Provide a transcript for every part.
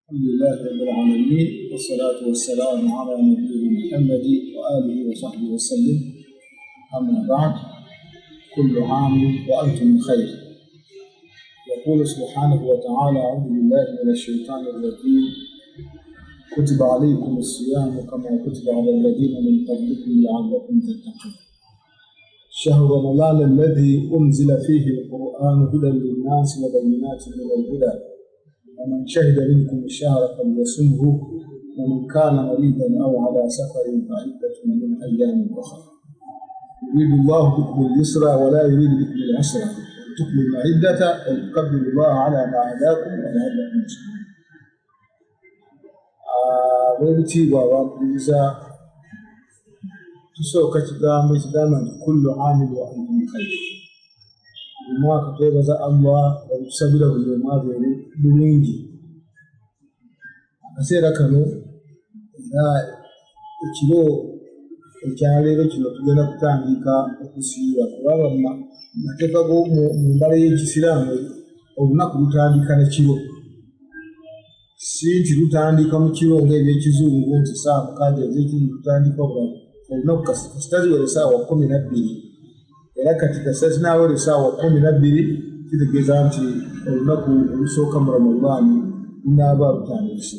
الحمد لله رب العالمين والصلاة والسلام على نبينا محمد وآله وصحبه وسلم. أما بعد، كل عام وأنتم بخير. يقول سبحانه وتعالى: أعوذ بالله من الشيطان الرجيم، كتب عليكم الصيام كما كتب على الذين من قبلكم لعلكم تتقون. شهر رمضان الذي أنزل فيه القرآن هدى للناس وبينات من الهدى، ومن شهد منكم الشهر فليصمه، ومن كان مريضا أو على سفر فعدة من أيام أخرى. يريد الله بكم اليسر ولا يريد بكم العسر، ولتكملوا العدة ولتكبروا الله على ما هداكم ولعلكم تشكرون. Webitiibwa abakkiriza, tusooka kigambo ekigamba nti kullu aamin wa antum bikhair. Buli mwaka twebaza Allah batusabira buli omu abeere bulungi. Akaseera kano era ekiro ekyaleero kino tugenda kutandika okusiiba, kubanga mu mateeka mu mbala y'Ekisiraamu olunaku lutandika ne kiro. Si nti lutandika mu kiro ng'ebyekizungu nti saa 6 ez'ekiro lutandika olunaku kasitaziwera essaawa 12, era kati kasitazinaawera essaawa 12 kitegeeza nti olunaku olusooka mu Ramadaani lunaaba lutandise.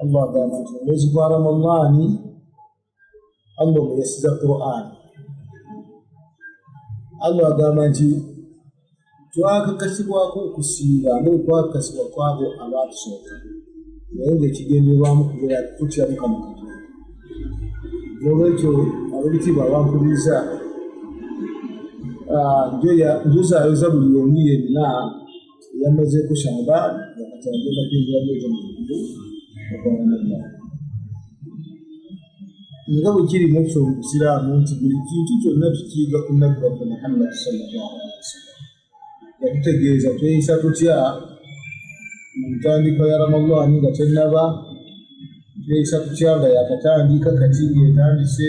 Allah agamba nti omwezi gwa Ramadaani Allah omuyesiza Qur'an. Allah agamba nti twakakasibwako okusiiba nga twakakasibwa kwabo abaatusooka, naye ng'ekigenderwamu kubeera tutya Mukama Katonda. Olwekyo ab'ebitiibwa abankubiriza, njozaayoza buli omu yenna eyamazeeko Shaaban nga kati agenda kwingira mwezi mukulu ogwa Ramadaan. Nga bwe kiri mu ffe mu Busiraamu nti buli kintu kyonna tukiyiga ku Nabbi waffe Muhammad sallallahu alaihi wasallam. Yakutegeeza tweyisa tutya mu ntandikwa ya Ramadaani nga tennaba, tweyisa tutya nga yakatandika kati ng'etandise,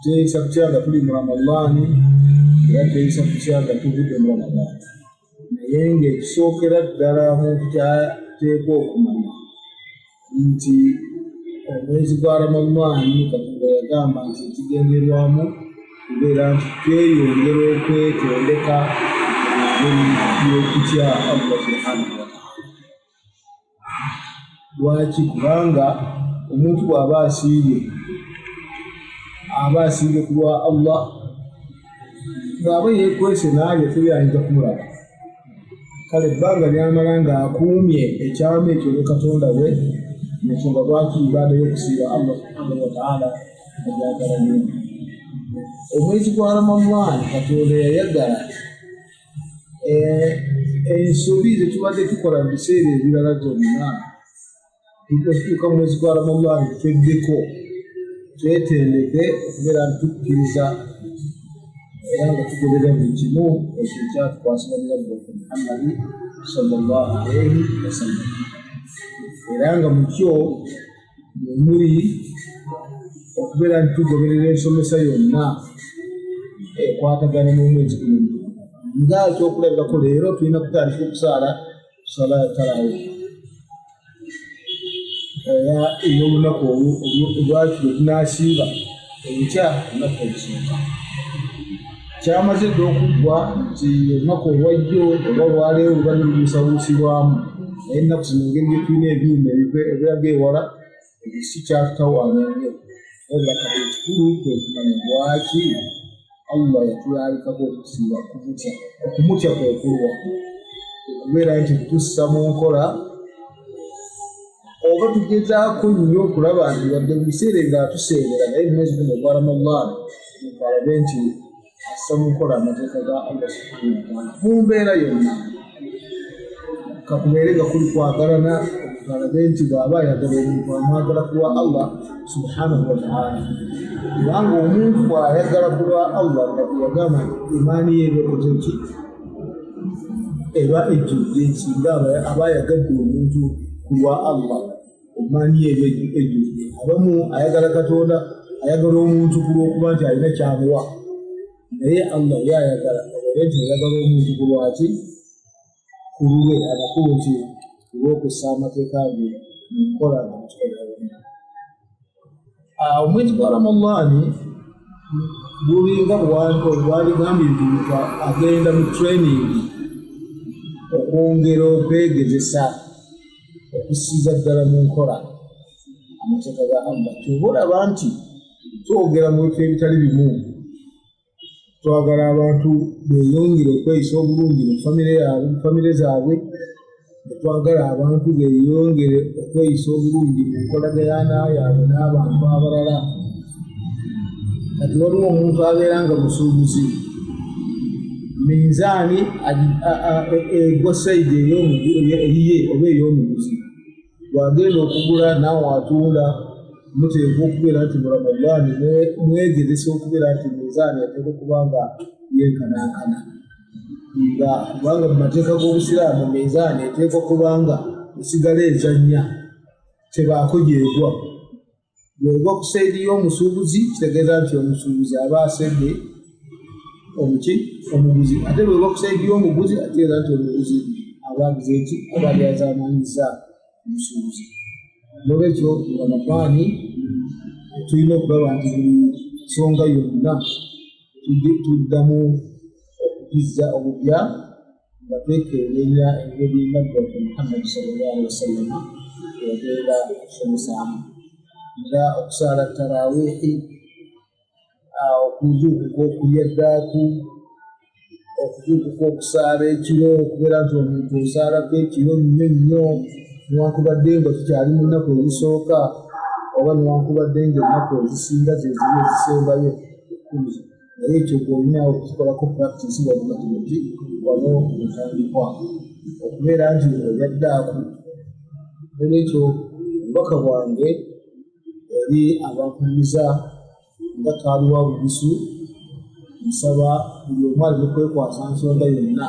tweyisa tutya nga tuli mu Ramadaani, era tweyisa tutya nga tuvudde mu Ramadaani. Naye ng'ekisookera ddala omuntu ky'ateekwa okumanya nti omwezi gwa Ramadaani Katonda yagamba nti ekigenderwamu kubeera nti tweyongera okwetondeka by'okutya Allah subhanahu wa ta'ala. Lwaki? Kubanga omuntu bw'aba asiibye ku lwa Allah, bw'aba yeekwese n'alya tebyayinza kumulaba. Kale ebbanga ly'amala ng'akuumye ekyama ekyo ne Katonda we, ensonga lwaki ibaada y'okusiiba Allah subhanahu wa ta'ala agyagala nnyo. Omwezi gwa Ramadaani Katonda yayagala ensobi ze tubadde tukola mu biseera ebirala zonna, tutuuka mu mwezi gwa Ramadaani tweddeko, twetendeke okubeera nti tukkiriza era nga tugoberera buli kimu ekyo ekyatukwasibwa ne Nabbi waffe Muhammad sallallahu alaihi wasallam. Era nga mu kyo muli okubeera nti tugoberera ensomesa yonna ekwatagana n'omwezi guno. Nga ekyokulabirako leero tulina kutandika okusaala sala ya tarawih ey'olunaku olwakiro tunaasiiba enkya olunaku olusooka. Kyamaze dda okuggwa nti olunaku olwajjo oba olwaleero lubadde lubuusabuusibwamu, naye ennaku zino engeri gye tulina ebyuma ebiraga ewala, ekyo si kyatutawaanya nnyo. Wabula kati ekikulu kwe kumanya lwaki Allah yatulalikako okusiiba okumutya kwe kulwa, okubeera nti tussa mu nkola oba tugezaako nnyo okulaba nti wadde mu biseera ng'atuseerera, naye mu mwezi guno ogwa Ramadaani twalabe nti assa mu nkola amateeka ga Allah subhanahu wa ta'ala mu mbeera yonna. Kakubeere nga kuli kwagalana, twalabe nti bw'aba ayagala omuntu amwagala ku lwa Allah subhanahu wa ta'ala. Kubanga omuntu bw'ayagala ku lwa Allah nga yagamba nti imaani ye ebeekoze ki? Eba ejjudde. Singa aba ayagadde omuntu ku lwa Allah, imaani ye ejjudde. Abamu ayagala Katonda, ayagala omuntu ku lw'okuba nti alina kyamuwa, naye Allah ye ayagala obeere nti ayagala omuntu ku lwaki? Ku lulwe. Amakulu nti olw'okussa amateeka ge mu nkola nga mukikoleramu. Omwezi gwa Ramadaani gulinga bwaligambye nti agenda mu training okwongera okwegezesa okussiza ddala mu nkola amateeka ga Allah. Kyova olaba nti twogera mu bifo ebitali bimu, twagala abantu beeyongere okweyisa obulungi mu famire zaabwe, twagala abantu beeyongere okweyisa obulungi mu nkolagana yaabwe n'abantu abalala. Kati waliwo omuntu abeera nga musuubuzi, minzaani egwa sayidi eyiye oba ey'omuguzi, bw'agenda okugula naawe atunda, muteekwa okubeera nti mu Ramadaani mwegezesa okubeera nti minzaani eteekwa okuba nga yenkanankana. Kubanga mu mateeka g'Obusiraamu minzaani eteekwa okuba nga esigala ezannya, tebaako gyegwa. Bw'egwa ku sayidi y'omusuubuzi kitegeeza nti omusuubuzi aba asedde omuguzi, ate bw'egwa ku sayidi y'omuguzi ategeeza nti omuguzi aba agize eki, aba yazaamanyiza omusuubuzi. Noolwekyo Ramadaani tulina okulaba nti buli nsonga yonna tuddamu okukizza obupya nga twekenneenya engeri Nabbi Muhammad sallallahu alaihi wasallam yagenda okusomesaamu, nga okusaala taraawiihi, okuzuukuka okulya ddaaku, okuzuukuka okusaala ekiro, okubeera nti omuntu osaalako ekiro nnyo newankubadde nga tukyali mu nnaku ezisooka oba newankubadde nga ennaku ezisinga ze ziri ezisembayo 10, naye ekyo gwolinawo okukikolako practice wabugatibati wano mutandikwa okubeera nti olya ddaaku. Olwekyo obubaka bwange eri abampuliriza nga kaaliwa bubisu, nsaba buli omu alina okwekwasa nsonga yonna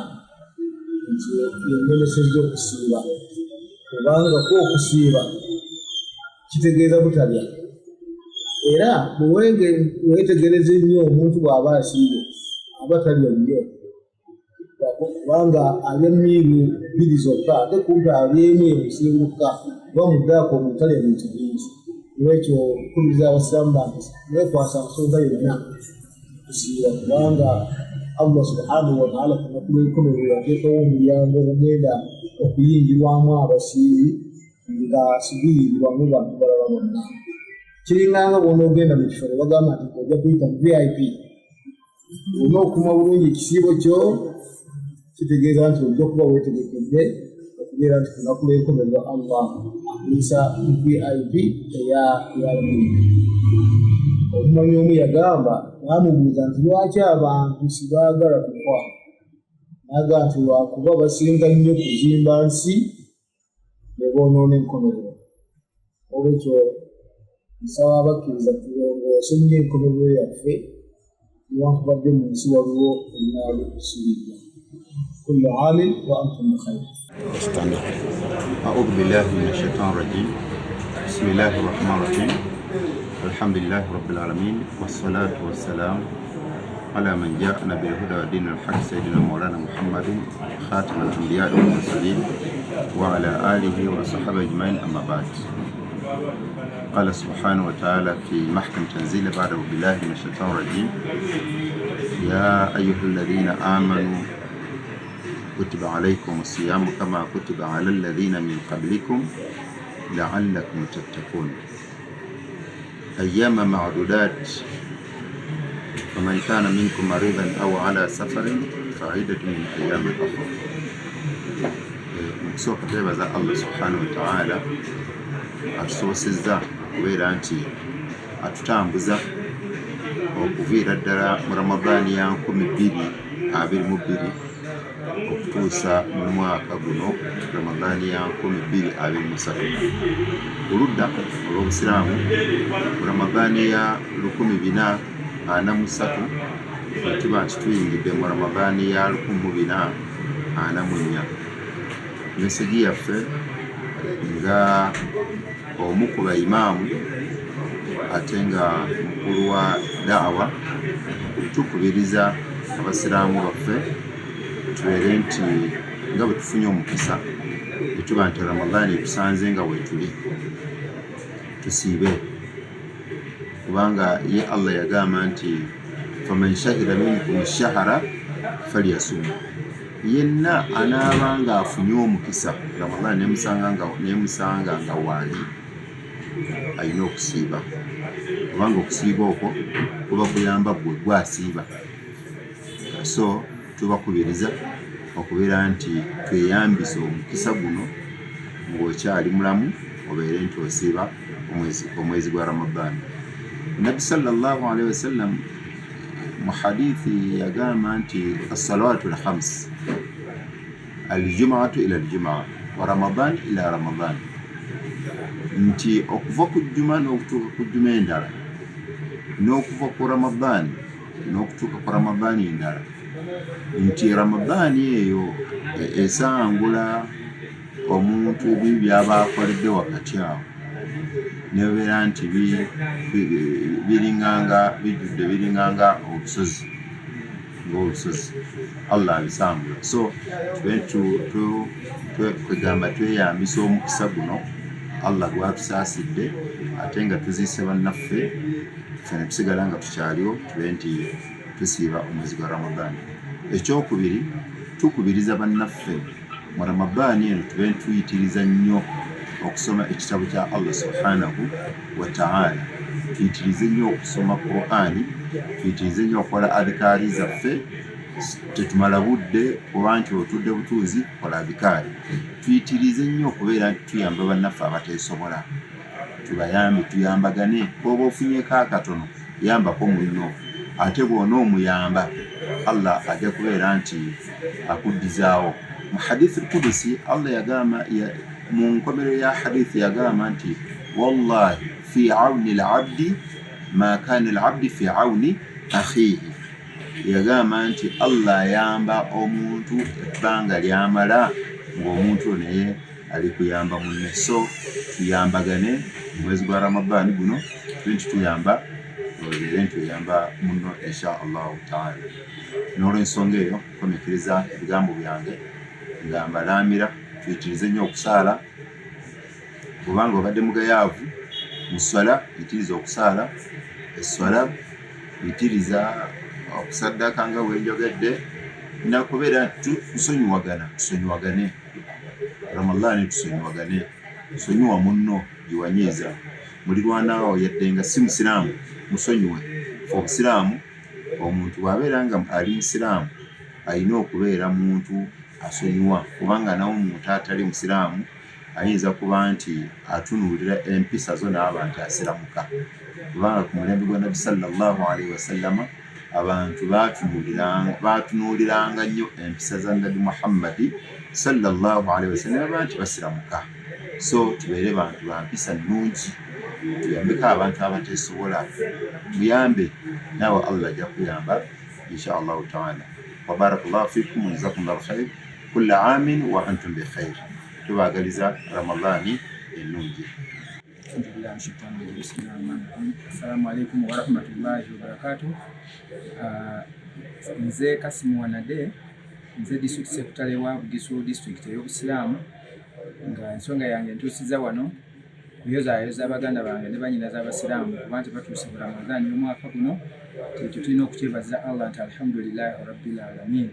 nti yennemesezza okusiiba, kubanga ko okusiiba kitegeeza butalya. Era bwewetegereza ennyo omuntu bw'aba asiibye aba talya nnyo, kubanga alya miiru 2 zokka, ate kumpi alyemu emusimbuka kuba muddaako omutalya bintu bingi. Olwekyo nkubiriza abasiraamu bange mwekwasa nsonga yonna kusiiba, kubanga Allah subhanahu wa ta'ala ku lunaku lw'enkomerero yateekawo omulyango ogugenda okuyingirwamu abasiibi nga siguyingirwamu bantu balala bonna. Kiringanga bw'onoogenda mu kifo ne bagamba nti ojja kuyita mu VIP, olina okuma bulungi ekisiibo kyo, kitegeeza nti ojja kuba weetegekedde okubeera nti ku lunaku lw'enkomerero Allah akuyisa mu VIP ey'alamulimu. Omumanyi omu yagamba, baamubuuza nti lwaki abantu sibaagala kufa? N'agamba nti lwakuba basinga nnyo kuzimba nsi ne boonoona enkomerero. Olwekyo nsaba abakkiriza tulongoose nnyo enkomerero yaffe, newankubadde mu nsi waliwo ennaalo isubiddwa. Kullu aamin wa antum bikhayr. أعوذ بالله من الشيطان الرجيم. بسم الله الرحمن الرحيم. الحمد لله رب العالمين والصلاة والسلام على من جاءنا بالهدى ودين الحق سيدنا مولانا محمد خاتم الأنبياء والمرسلين وعلى آله وصحبه أجمعين. أما بعد، قال سبحانه وتعالى في محكم تنزيل بعد بالله من الشيطان الرجيم: يا أيها الذين آمنوا كتب عليكم الصيام كما كتب على الذين من قبلكم لعلكم تتقون أيام معدودات فمن كان منكم مريضا أو على سفر فعدة من أيام أخرى. Mukusooka twebaza Allah subhanahu wa ta'ala atusobosezza okubeera nti atutambuza okuviira ddala mu Ramadaani ya 2022 okutuusa mu mwaka guno Ramadaani ya 2023. Oludda olw'Obusiraamu mu Ramadaani ya 1443 tuba nti tuyingidde mu Ramadaani ya 1444. Meseji yaffe nga omu ku baimaamu ate nga mukulu wa daawa tukubiriza abasiraamu baffe tubeere nti nga bwe tufunye omukisa etuba nti Ramadani tusanze nga wetuli tusiibe, kubanga ye Allah yagamba nti faman shahida minkum ash-shahra falyasum, yenna anaabanga afunye omukisa Ramadani nemusanga nga waali alina okusiiba, kubanga okusiiba okwo kuba kuyamba gwe gwasiiba. So tubakubiriza okubeera nti tweyambisa omukisa guno ng'okyali mulamu, obeere nti osiiba omwezi gwa Ramadani. Nabbi sallallahu alaihi wasallam mu hadithi yagamba nti as-salawatu al-khams al-jum'atu ila al-jum'a wa Ramadan ila Ramadan, nti okuva ku juma n'okutuuka ku juma endala, n'okuva ku Ramadani n'okutuuka ku Ramadani endala, nti Ramadani eyo esangula omuntu ebibi byaba akoledde wakati awo, nebeera nti biringanga olusozi ng'olusozi, Allah abisangula. So twegamba tweyambisa omukisa guno Allah gwatusaasidde, ate nga tuziise bannaffe ffe ne tusigala nga tukyaliwo, tube nti tusiiba omwezi gwa Ramadani. Ekyokubiri, tukubiriza bannaffe mu Ramadani eno tube tuyitiriza nnyo okusoma ekitabo kya Allah subhanahu wa ta'ala, tuyitirize nnyo okusoma Qur'ani, tuyitirize nnyo okukola adhikaari zaffe, tetumala budde kuba nti otudde butuuzi kola adhikaari. Tuyitirize nnyo okubeera nti tuyamba bannaffe abateesobola, tubayambe, tuyambagane. Oba ofunyeko akatono yambako munno, ate bw'onoomuyamba Allah ajja kubeera nti akuddizaawo. Mu hadithi al-Qudusi Allah yagamba, mu nkomerero ya hadithi yagamba nti wallahi fi auni al-abdi ma kana al-abdi fi auni akhihi, yagamba nti Allah ayamba omuntu ebbanga lyamala ng'omuntu naye ali kuyamba munne. So tuyambagane omwezi gwa Ramadani guno, nti tuyamba munno insha Allah ta'ala. N'olw'ensonga eyo nkomekkereza ebigambo byange nga mbalaamira tuyitirize nnyo okusaala, kubanga obadde mugayaavu mu swala, yitiriza okusaala. Esswala yitiriza okusaddaka nga bwenjogedde, nakubeera tusonyiwagane Ramadani, tusonyiwagane, tusonyiwa munno giwanyiiza mulirwanaawo yadde nga si musiraamu, musonyiwe. Obusiraamu, omuntu bw'abeera nga ali musiraamu alina okubeera muntu asonyiwa, kubanga nawo omuntu atali musiraamu ayinza kuba nti atunuulira empisa zo n'aba nti asiramuka, kubanga ku mulembe gwa Nabbi sallallahu alaihi wasallama abantu baatunuuliranga nnyo empisa za Nabbi Muhammadi sallallahu alaihi wasallam aba nti basiramuka. So tubeere bantu ba mpisa nnungi, tuyambeko abantu abateesobola, muyambe naawe Allah ajja kuyamba insha Allahu ta'ala. Wa barakallahu fikum wa jazakumullahu khair, kulla aamin wa antum bi khair. Tubaagaliza Ramadani ennungi. Assalamu alaikum wa rahmatullahi wa barakatuh. Nze Kasimu Wanade, nze district secretary wa Bugisu district ey'Obusiraamu, nga ensonga yange ntuusiza wano kuyozaayoza abaganda bange ne bannyina z'Abasiraamu kuba nti batuuse mu Ramadani y'omwaka guno. Ekyo tulina okukyebaza Allah nti alhamdulillahi rabbil alamin.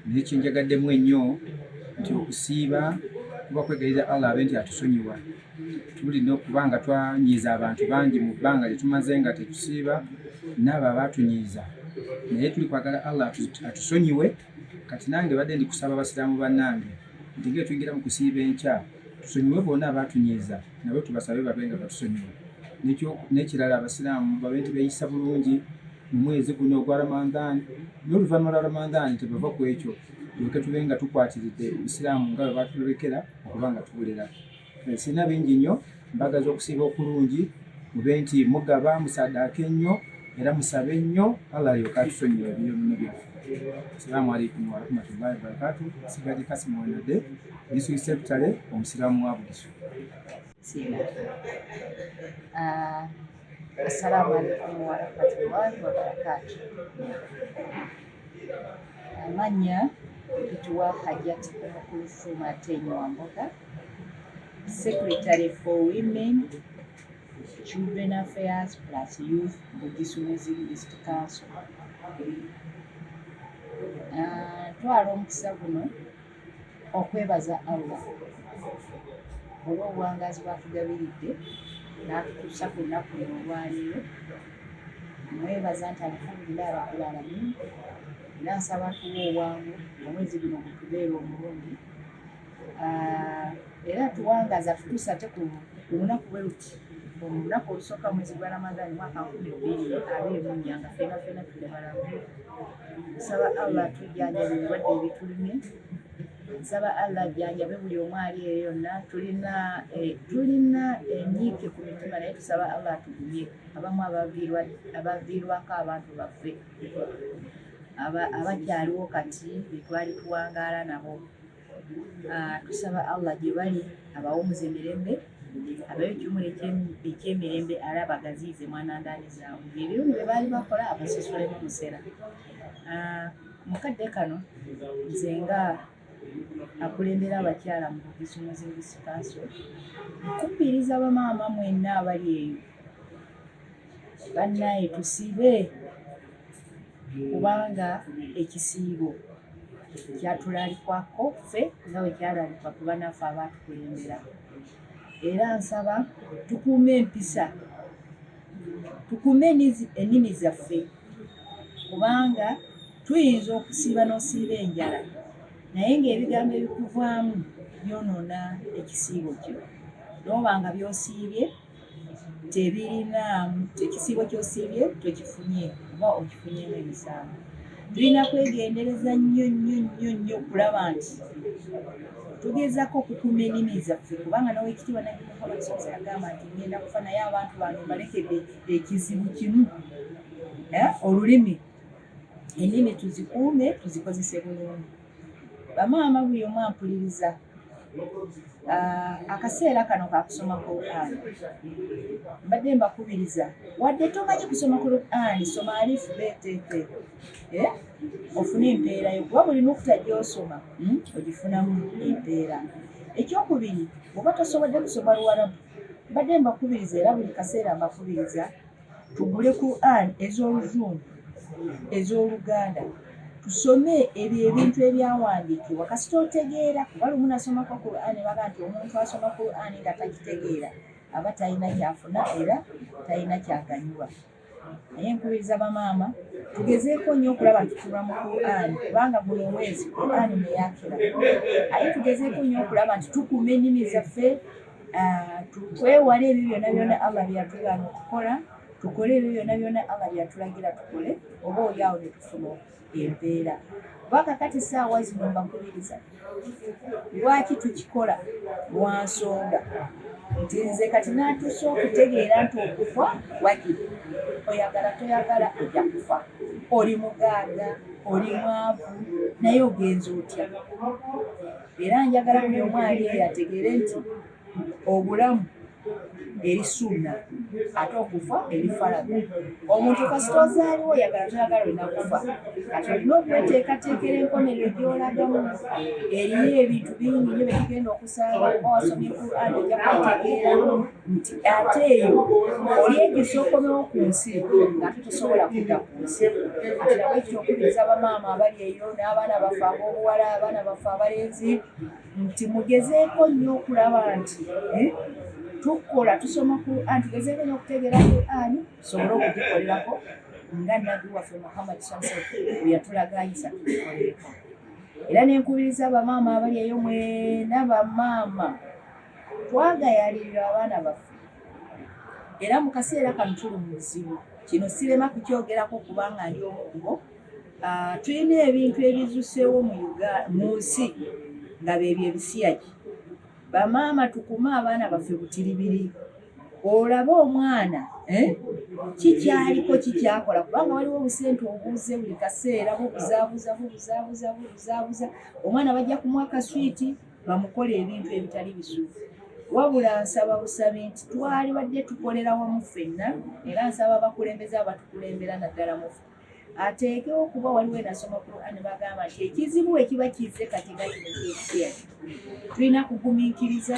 Naye kyenjagaddemu ennyo nti okusiiba kuba kwegayirira Allah abe nti atusonyiwa. Tulina okuba nga twanyiiza abantu bangi mu bbanga lye tumaze nga tetusiiba, n'abo abaatunyiiza. Naye tuli kwagala Allah atusonyiwe. Kati nange badde ndi kusaba Abasiraamu bannange nti ng'etuyingira mu kusiiba enkya, tusonyiwe bonna abaatunyiiza, nabo tubasabe babe nga batusonyiwe. N'ekirala Abasiraamu babe nti beeyisa bulungi mu mwezi guno ogwa Ramadani, n'oluvannyuma lwa Ramadani tebava ku ekyo, tulyoke tube nga tukwatiridde Obusiraamu nga bwe baatulekera okuba nga tubulera. Sirina bingi nnyo, mbagaza okusiiba okulungi, mube nti mugaba, musaddaaka ennyo era musabe nnyo, Allah alyoke atusonyiwe ebyonoono byaffe. Assalamu alaikum wa rahmatullahi wa barakatuh. Nsigadde Kasimu Wanade, district secretary omusiraamu wa Bugisu. Assalamu alaikum wa rahmatullahi wa barakatuh. Amanya Ituwa Hajat Omukulu Atenyi Wamboga, Secretary for Women, Children Affairs plus Youth, Bugisu Muslim District Council. Twala omukisa guno okwebaza Allah olw'obuwangazi bwatugabiridde n'atutuusa ku lunaku luno olwaleero. Mwebaza nti alhamdulillahi rabbil alamin, era nsaba tuwa obwangu omwezi guno gutubeere omulungi, era tuwangaza tutuusa ate ku lunaku bwe luti olunaku olusooka mwezi gwa Ramadani mwaka 2024 nga ffenna tuli balamu. Nsaba Allah atujjanjabe ebirwadde ebitulimye, nsaba Allah ajjanjabe buli omu ali eyo yonna. Tulina enyiike ku mitima naye tusaba Allah atugumye abamu abaviirwako abantu baffe abakyaliwo kati betwali tuwangaala nabo. Tusaba Allah gye bali abawumuza emirembe, abayo ekimuli ekyemirembe era bagaziize mwanandaani zaabwe. Ebirungi bye baali bakola abasosolemu omusera. Mukadde kano nze nga akulembera abakyala mu Bugisu Muslim District Council, nkukkiriza bamaama mwenna abali eyo, bannaye tusibe, kubanga ekisiibo kyatulalikwako ffe nga bwe kyalalikwa ku bannaffe abaatukulembera. Era nsaba tukuume empisa, tukuume ennimi zaffe, kubanga tuyinza okusiiba n'osiiba enjala naye ng'ebigambo ebikuvaamu byonoona ekisiibo kyo. N'obanga by'osiibye tebirinaamu, ekisiibo ky'osiibye tokifunye oba okifunyemu emisango. Tulina kwegendereza nnyo okulaba nti tugezako okukuuma ennimi zaffe, kubanga n'owekitiibwa Najib Muhammad Ssemusere agamba nti ngenda kufa naye abantu bange mbalekedde ekizibu kimu, olulimi. Ennimi tuzikuume, tuzikozese bulungi. Bamaama buli omu ampuliriza, akaseera kano ka kusoma Quran, mbadde mbakubiriza wadde tomanyi kusoma Quran, soma alifu beeteeke, ofune empeera yo, kuba buli nukuta gy'osoma ogifunamu empeera. Ekyokubiri, bw'oba tosobodde kusoma Luwarabu, mbadde mbakubiriza era buli kaseera mbakubiriza tugule Quran ez'Oluzungu, ez'Oluganda, tusome ebyo ebintu ebyawandiikibwa kasita otegeera, kuba lumu nasomako Quran baga nti omuntu asoma Quran nga takitegeera aba talina kyafuna era talina kyaganyulwa. Naye nkubiriza bamaama tugezeeko nnyo okulaba nti tulwa mu Quran, kubanga guno omwezi Quran neyakira. Aye tugezeeko nnyo okulaba nti tukuuma ennimi zaffe, twewale ebyo byonna byonna Allah byatugaana okukola, tukole ebyo byonna byonna Allah byatulagira tukole, oba olyawo ne tufuna empeera. Kubanga kati saawa zino mbakubiriza, lwaki tukikola? Lwa nsonga nti nze kati natuusa okutegeera nti okufa wagibu. Oyagala toyagala ojja kufa. Oli mugaaga, oli mwavu, naye ogenza otya? Era njagala buli omu ali eyo ategeere nti obulamu eri sunna ate okufa eri faraga. Omuntu kasita ozaaliwo oyagala toyagala olina kufa. Kati olina okweteekateekera enkomerero gy'olagamu. Eriyo ebintu bingi nnyo bye tugenda okusanga, oba wasomye Quran ojja kwetegeera nti ate eyo oli egisa okomewo ku nsi ng'ate tosobola kudda ku nsi. Ati nabwe ekyokubiriza bamaama abali eyo n'abaana baffe ab'obuwala, abaana baffe abalenzi, nti mugezeeko nnyo okulaba nti tukola tusoma Quran, tugezeeko nnyo okutegeera Quran tusobole okugikolerako nga Nabbi waffe Muhammad Ssemusere bwe yatulaga ayisa tukikolereko. Era nenkubiriza abamaama abali eyo mwena bamaama twagayalirira abaana baffe. Era mu kaseera kano tuli mu buzibu, kino sirema kukyogerako kubanga ndi omu ku bo. Tulina ebintu ebizuseewo mu nsi nga beebyo ebisiyagi. Bamaama tukume abaana baffe butiribiri. Olaba omwana kikyaliko kikyakola, kubanga waliwo obusente obuuze buli kaseera bubuzaabuza. Omwana bajja kumuwa kaswiti bamukole ebintu ebitali bisuufu. Wabula nsaba busabe nti twali badde tukolera wamu ffenna, era nsaba abakulembeze abatukulembera naddala mufu ateekewo okuba waliwo enasoma Qur'an bagamba nti ekizibu ekiba kizze kati nga kino kyekisya tulina kugumiikiriza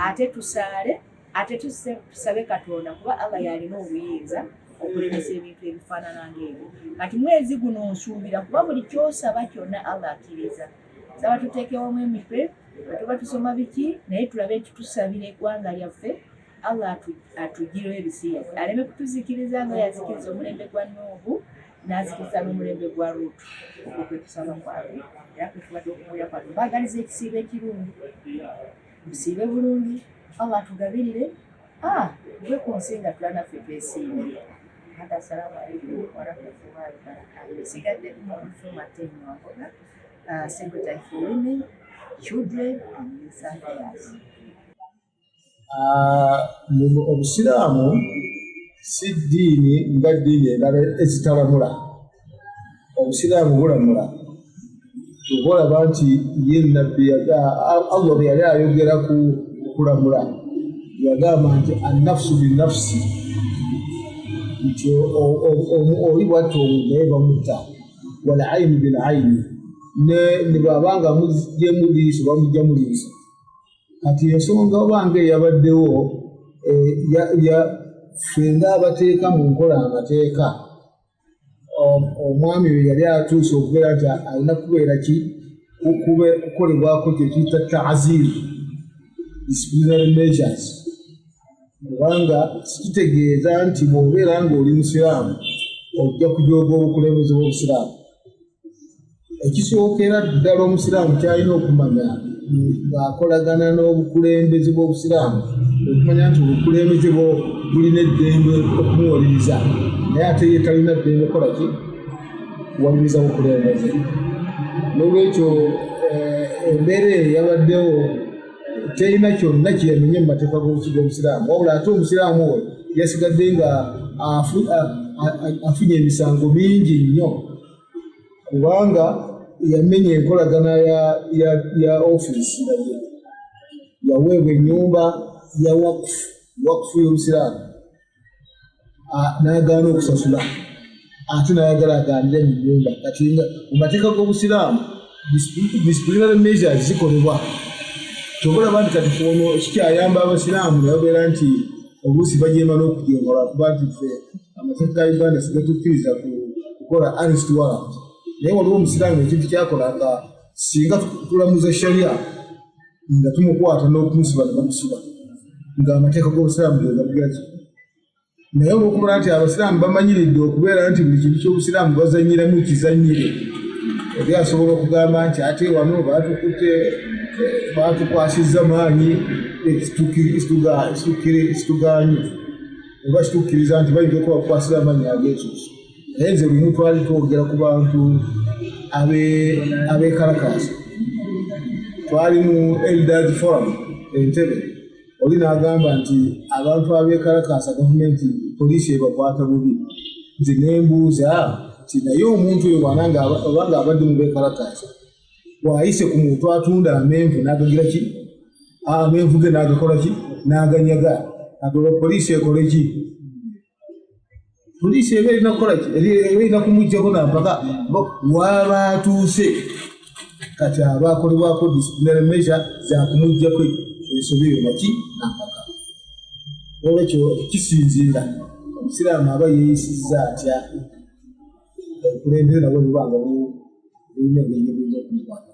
ate tusaale ate tusabe Katonda kuba Allah yalina obuyinza okulemesa ebintu ebifaanana ng'ebyo. Kati mwezi guno nsuubira kuba buli kyosaba kyonna Allah akkiriza. Saba tuteekewamu emitwe tuba tusoma biki naye tulabe nti tusabira eggwanga lyaffe Allah atugirwe ebisiya aleme kutuzikiriza nga yazikiriza omulembe gwa Nuuhu n'azikiriza n'omulembe gwa Luutu. Okwo kwe kusaba kwabwe era kwe tubadde okubuulira kwabwe. Baagaliza ekisiibo ekirungi musiibe bulungi Allah atugabirire tuve ku nsi nga tulanaffe twesiibe. Assalamu alaikum warahmatullahi wabarakatuh. Sigadde Mufti Martin Wamboga, Secretary for Women, Children and Youth Affairs. Obusiraamu si ddiini nga ddiini endala ezitalamula. Obusiraamu bulamula. Tubolaba nti ye nabbi Allah bwe yali ayogera ku kulamula yagamba nti annafsu binnafsi nti oli bwatta omuntu naye bamutta wal aynu bil ayni ne bw'abanga mujjemu liiso bamujja mu liiso. Kati ensonga obange yabaddewo ffe ng'abateeka mu nkola amateeka omwami we yali atuuse okubeera nti alina kubeera kukolebwako kyekiyita ta'zir disciplinary measures kubanga kitegeeza nti bw'obeera ng'oli musiraamu ojja kujooga obukulembeze bw'obusiraamu. Ekisookera ddala omusiraamu kyalina okumanya ng'akolagana n'obukulembeze bw'obusiraamu okumanya nti obukulembeze bulina eddembe okumuwaliriza naye ate ye talina ddembe kola ki kuwaliriza bukulembeze. N'olwekyo embeera eyo yabaddewo terina kyonna kyeyamenye mu mateeka g'obusiraamu wabula ate omusiraamu we yasigadde nga afunye emisango mingi nnyo kubanga yamenya enkolagana ya ofiisi naye yaweebwa ennyumba ya wakufu y'obusiraamu n'agaana okusasula ate n'ayagala agandire mu nnyumba. Kati mu mateeka g'obusiraamu disciplinary measures zikolebwa. Tobolaba nti kati ono kikyayamba abasiraamu nababeera nti oluusi bajeema n'okujeema lwakuba nti ffe amateeka ga Uganda sigatukkiriza kukola arrest warrant. Naye waliwo omusiraamu ekintu kyakola nga singa tulamuza sharia nga tumukwata n'okumusiba ne bamusiba ng'amateeka g'obusiraamu gegabugaki. Naye olw'okubala nti abasiraamu bamanyiridde okubeera nti buli kintu ky'obusiraamu bazanyiramu kizanyire eri asobola okugamba nti ate wano batukutte batukwasizza maanyi ekituganye oba kitukkiriza nti bayinza okuba bakwasiza amaanyi ag'ekyoso. Naye nze lumu twali twogera ku bantu ab'ekalakaasa twali mu Elders Forum Entebbe oli n'agamba nti abantu ab'ekalakaasa gavumenti poliisi ebakwata bubi. Nze nembuuza nti naye omuntu oyo obanga abadde mu b'ekalakaasa bw'ayise ku muntu atunda amenvu n'agagira ki amenvu ge n'agakola ki n'aganyaga agoba poliisi ekole ki? Poliisi eba erina kukola ki? Eba erina kumuggyako nampaka waba atuuse kati aba akolebwako disciplinary measure za kumuggyako ensobi eyo naki nampaka. Olwekyo kisinziira omusiraamu aba yeeyisizza atya obukulembeze nabwo bubanga bulina engeri gyebuyinza okumukwata.